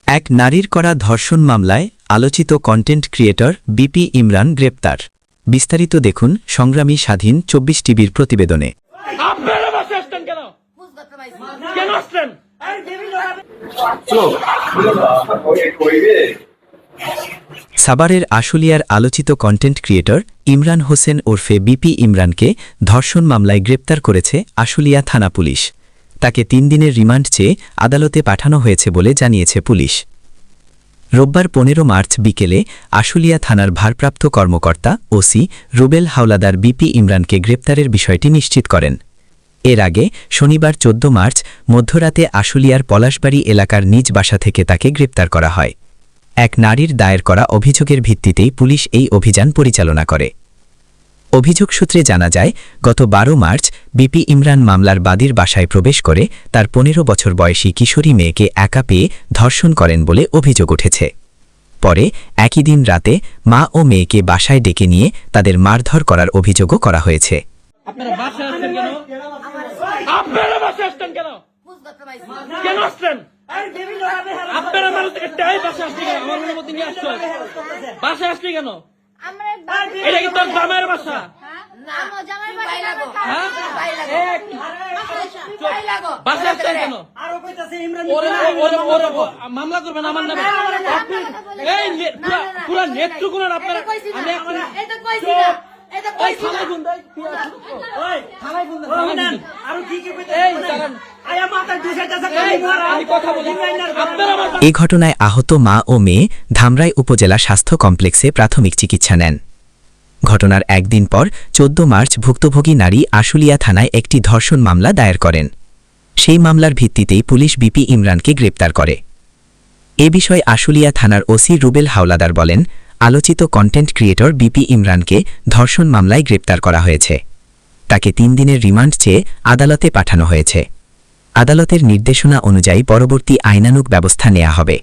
এক নারীর করা ধর্ষণ মামলায় আলোচিত কন্টেন্ট ক্রিয়েটর বিপি ইমরান গ্রেপ্তার। বিস্তারিত দেখুন সংগ্রামী স্বাধীন ২৪ টিভির প্রতিবেদনে। সাভারের আশুলিয়ার আলোচিত কন্টেন্ট ক্রিয়েটর ইমরান হোসেন ওরফে বিপি ইমরানকে ধর্ষণ মামলায় গ্রেপ্তার করেছে আশুলিয়া থানা পুলিশ। তাকে ৩ দিনের রিমান্ড চেয়ে আদালতে পাঠানো হয়েছে বলে জানিয়েছে পুলিশ। রোববার ১৫ মার্চ বিকেলে আশুলিয়া থানার ভারপ্রাপ্ত কর্মকর্তা ওসি রুবেল হাওলাদার বিপি ইমরানকে গ্রেপ্তারের বিষয়টি নিশ্চিত করেন। এর আগে শনিবার ১৪ মার্চ মধ্যরাতে আশুলিয়ার পলাশবাড়ি এলাকার নিজ বাসা থেকে তাকে গ্রেপ্তার করা হয়। এক নারীর দায়ের করা অভিযোগের ভিত্তিতেই পুলিশ এই অভিযান পরিচালনা করে। অভিযোগ সূত্রে জানা যায়, গত ১২ মার্চ বিপি ইমরান মামলার বাদীর বাসায় প্রবেশ করে তার ১৫ বছর বয়সী কিশোরী মেয়েকে একা পেয়ে ধর্ষণ করেন বলে অভিযোগ উঠেছে। পরে একই দিন রাতে মা ও মেয়েকে বাসায় ডেকে নিয়ে তাদের মারধর করার অভিযোগও করা হয়েছে। এটা কি তোর জামাইয়ের বাসা? মামলা করবেন আমার নামে? পুরো নেতৃত্ব আপনারা এ ঘটনায় আহত মা ও মেয়ে ধামরাই উপজেলা স্বাস্থ্য কমপ্লেক্সে প্রাথমিক চিকিৎসা নেন। ঘটনার একদিন পর ১৪ মার্চ ভুক্তভোগী নারী আশুলিয়া থানায় একটি ধর্ষণ মামলা দায়ের করেন। সেই মামলার ভিত্তিতেই পুলিশ বিপি ইমরানকে গ্রেপ্তার করে। এ বিষয়ে আশুলিয়া থানার ওসি রুবেল হাওলাদার বলেন, আলোচিত কন্টেন্ট ক্রিয়েটর বিপি ইমরানকে ধর্ষণ মামলায় গ্রেপ্তার করা হয়েছে। তাকে ৩ দিনের রিমান্ড চেয়ে আদালতে পাঠানো হয়েছে। আদালতের নির্দেশনা অনুযায়ী পরবর্তী আইনানুগ ব্যবস্থা নেওয়া হবে।